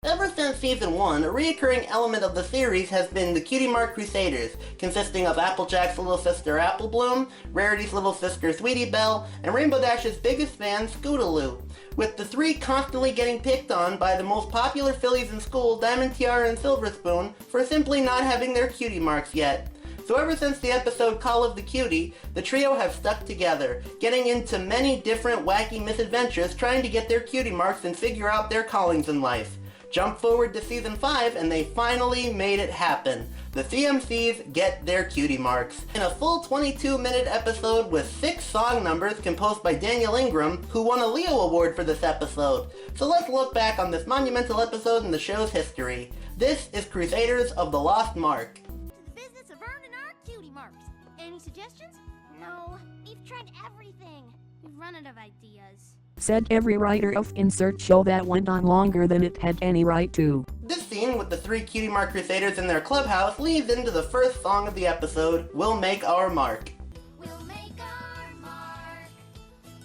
Ever since Season 1, a recurring element of the series has been the Cutie Mark Crusaders, consisting of Applejack's little sister Apple Bloom, Rarity's little sister Sweetie Belle, and Rainbow Dash's biggest fan Scootaloo, with the three constantly getting picked on by the most popular fillies in school, Diamond Tiara and Silver Spoon, for simply not having their cutie marks yet. So ever since the episode Call of the Cutie, the trio have stuck together, getting into many different wacky misadventures trying to get their cutie marks and figure out their callings in life. Jump forward to Season 5 and they finally made it happen. The CMCs get their cutie marks. In a full 22-minute episode with 6 song numbers composed by Daniel Ingram, who won a Leo Award for this episode. So let's look back on this monumental episode in the show's history. This is Crusaders of the Lost Mark. To the business of earning our cutie marks. Any suggestions? No, we've tried everything. We've run out of ideas. Said every writer of insert show that went on longer than it had any right to. This scene with the 3 Cutie Mark Crusaders in their clubhouse leads into the first song of the episode, We'll Make Our Mark. We'll make our mark.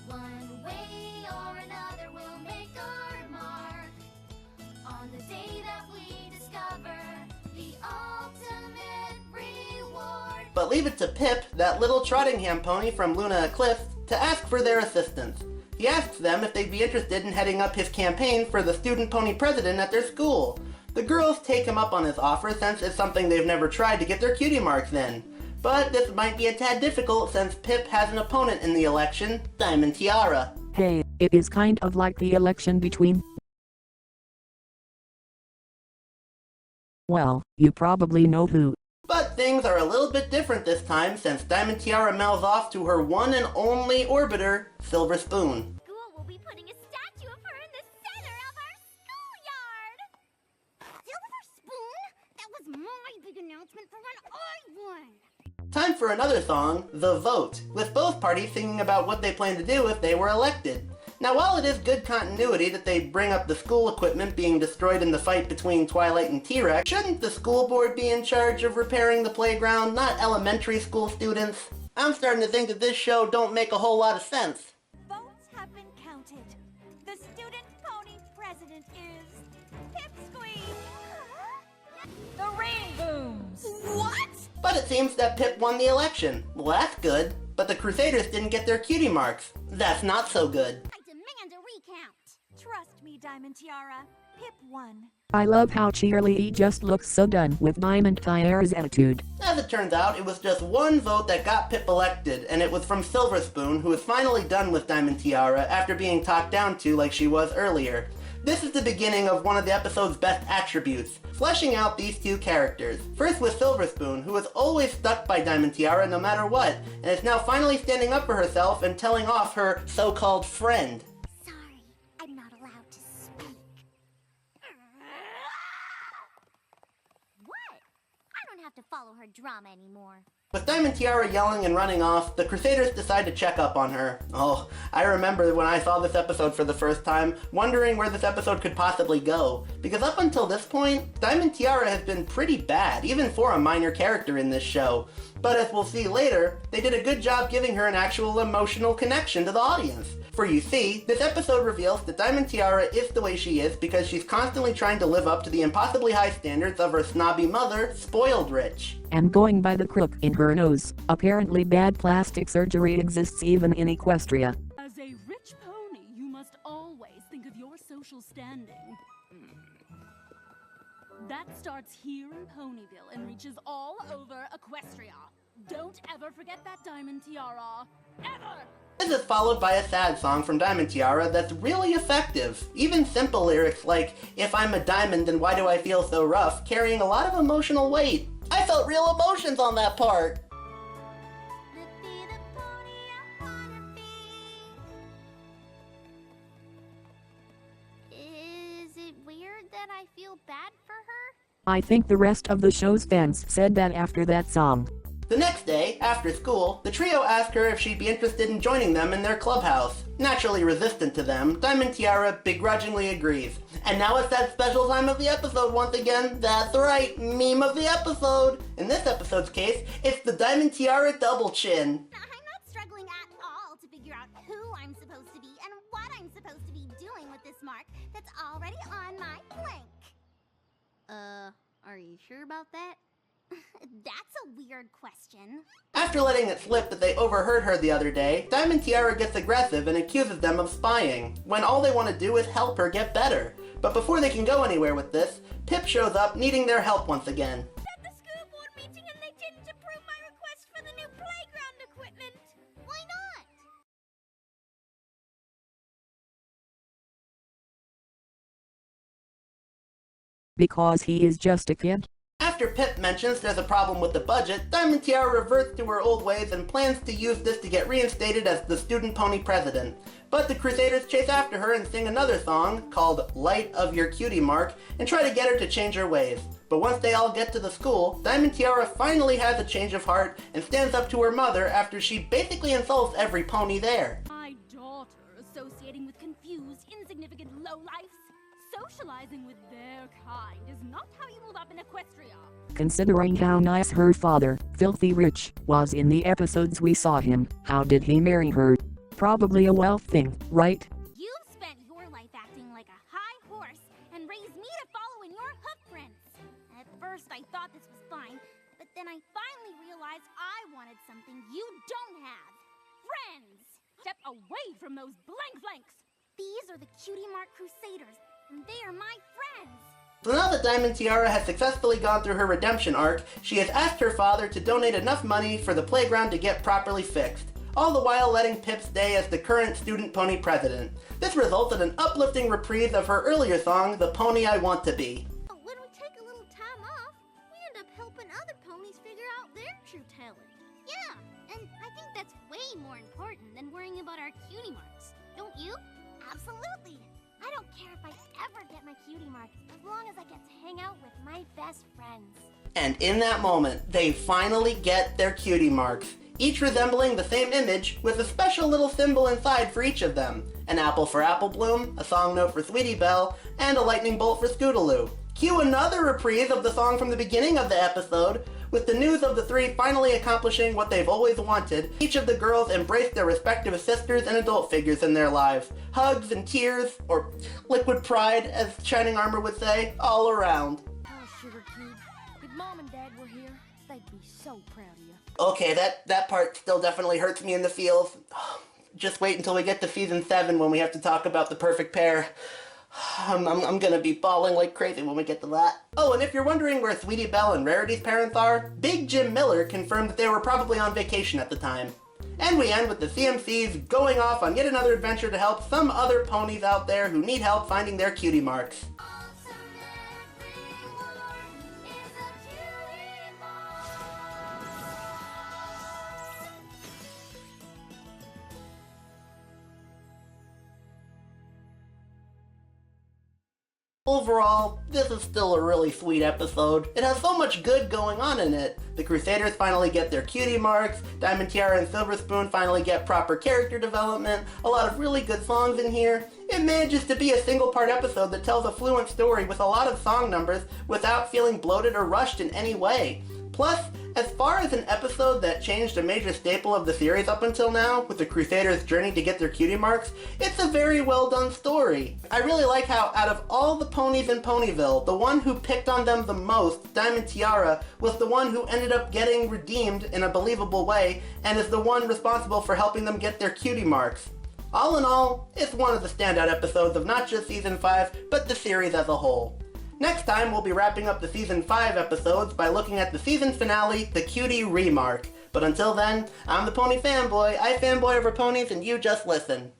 One way or another, we'll make our mark. On the day that we discover the ultimate reward. But leave it to Pip, that little Trottingham pony from Luna Eclipse, to ask for their assistance. He asks them if they'd be interested in heading up his campaign for the student pony president at their school. The girls take him up on his offer since it's something they've never tried to get their cutie marks in. But this might be a tad difficult since Pip has an opponent in the election, Diamond Tiara. Hey, it is kind of like the election between... Well, you probably know who. But things are a little bit different this time since Diamond Tiara melds off to her one and only orbiter, Silver Spoon. School will be putting a statue of her in the center of our schoolyard. Silver Spoon? That was my big announcement for when I won. Time for another song, The Vote, with both parties singing about what they plan to do if they were elected. Now while it is good continuity that they bring up the school equipment being destroyed in the fight between Twilight and T-Rex, shouldn't the school board be in charge of repairing the playground, not elementary school students? I'm starting to think that this show don't make a whole lot of sense. Votes have been counted. The student pony president is Pipsqueak. The rain booms. What? But it seems that Pip won the election. Well, that's good. But the Crusaders didn't get their cutie marks. That's not so good. I demand a recount. Trust me, Diamond Tiara. Pip won. I love how Cheerly just looks so done with Diamond Tiara's attitude. As it turns out, it was just one vote that got Pip elected, and it was from Silver Spoon, who is finally done with Diamond Tiara after being talked down to like she was earlier. This is the beginning of one of the episode's best attributes, fleshing out these two characters. First with Silver Spoon, who was always stuck by Diamond Tiara no matter what, and is now finally standing up for herself and telling off her so-called friend. Sorry, I'm not allowed to speak. What? I don't have to follow her drama anymore. With Diamond Tiara yelling and running off, the Crusaders decide to check up on her. Oh, I remember when I saw this episode for the first time, wondering where this episode could possibly go. Because up until this point, Diamond Tiara has been pretty bad, even for a minor character in this show. But as we'll see later, they did a good job giving her an actual emotional connection to the audience. For you see, this episode reveals that Diamond Tiara is the way she is because she's constantly trying to live up to the impossibly high standards of her snobby mother, Spoiled Rich. And going by the crook in her nose, apparently bad plastic surgery exists even in Equestria. As a rich pony, you must always think of your social standing. That starts here in Ponyville and reaches all over Equestria. Don't ever forget that, Diamond Tiara. Ever! This is followed by a sad song from Diamond Tiara that's really effective. Even simple lyrics like, "If I'm a diamond, then why do I feel so rough?" carrying a lot of emotional weight. I felt real emotions on that part. Be the pony I wanna be. Is it weird that I feel bad for her? I think the rest of the show's fans said that after that song. The next day, after school, the trio asked her if she'd be interested in joining them in their clubhouse. Naturally resistant to them, Diamond Tiara begrudgingly agrees. And now it's that special time of the episode once again. That's right, meme of the episode. In this episode's case, it's the Diamond Tiara double chin. I'm not struggling at all to figure out who I'm supposed to be and what I'm supposed to be doing with this mark that's already on my blank. Are you sure about that? That's a weird question. After letting it slip that they overheard her the other day, Diamond Tiara gets aggressive and accuses them of spying, when all they want to do is help her get better. But before they can go anywhere with this, Pip shows up needing their help once again. At the school board meeting and they didn't approve my request for the new playground equipment. Why not? Because he is just a kid. After Pip mentions there's a problem with the budget, Diamond Tiara reverts to her old ways and plans to use this to get reinstated as the student pony president. But the Crusaders chase after her and sing another song, called Light of Your Cutie Mark, and try to get her to change her ways. But once they all get to the school, Diamond Tiara finally has a change of heart and stands up to her mother after she basically insults every pony there. My daughter associating with confused, insignificant lowlifes. Socializing with their kind is not how you move up in Equestria. Considering how nice her father, Filthy Rich, was in the episodes we saw him, how did he marry her? Probably a wealth thing, right? You've spent your life acting like a high horse and raised me to follow in your hoof prints. At first I thought this was fine, but then I finally realized I wanted something you don't have. Friends! Step away from those blanks. These are the Cutie Mark Crusaders, and they are my friends. So now that Diamond Tiara has successfully gone through her redemption arc, she has asked her father to donate enough money for the playground to get properly fixed, all the while letting Pip stay as the current student pony president. This results in an uplifting reprise of her earlier song, The Pony I Want to Be. When we take a little time off, we end up helping other ponies figure out their true talent. Yeah, and I think that's way more important than worrying about our cutie marks. Don't you? Absolutely. I don't care if I ever get my cutie mark, as long as I get to hang out with my best friends. And in that moment, they finally get their cutie marks, each resembling the same image with a special little symbol inside for each of them. An apple for Apple Bloom, a song note for Sweetie Belle, and a lightning bolt for Scootaloo. Cue another reprise of the song from the beginning of the episode, with the news of the three finally accomplishing what they've always wanted. Each of the girls embraced their respective sisters and adult figures in their lives. Hugs and tears, or liquid pride, as Shining Armor would say, all around. Oh, Sugar Cube, if Mom and Dad were here, they'd be so proud of you. Okay, that part still definitely hurts me in the feels. Just wait until we get to season 7 when we have to talk about the perfect pair. I'm gonna be bawling like crazy when we get to that. Oh, and if you're wondering where Sweetie Belle and Rarity's parents are, Big Jim Miller confirmed that they were probably on vacation at the time. And we end with the CMCs going off on yet another adventure to help some other ponies out there who need help finding their cutie marks. Awesome everyone is a cutie mark. Overall, this is still a really sweet episode. It has so much good going on in it. The Crusaders finally get their cutie marks, Diamond Tiara and Silver Spoon finally get proper character development, a lot of really good songs in here. It manages to be a single-part episode that tells a fluent story with a lot of song numbers without feeling bloated or rushed in any way. Plus, as far as an episode that changed a major staple of the series up until now, with the Crusaders' journey to get their cutie marks, it's a very well done story. I really like how, out of all the ponies in Ponyville, the one who picked on them the most, Diamond Tiara, was the one who ended up getting redeemed in a believable way, and is the one responsible for helping them get their cutie marks. All in all, it's one of the standout episodes of not just Season 5, but the series as a whole. Next time, we'll be wrapping up the Season 5 episodes by looking at the season finale, The Cutie Remark. But until then, I'm the Pony Fanboy, I fanboy over ponies, and you just listen.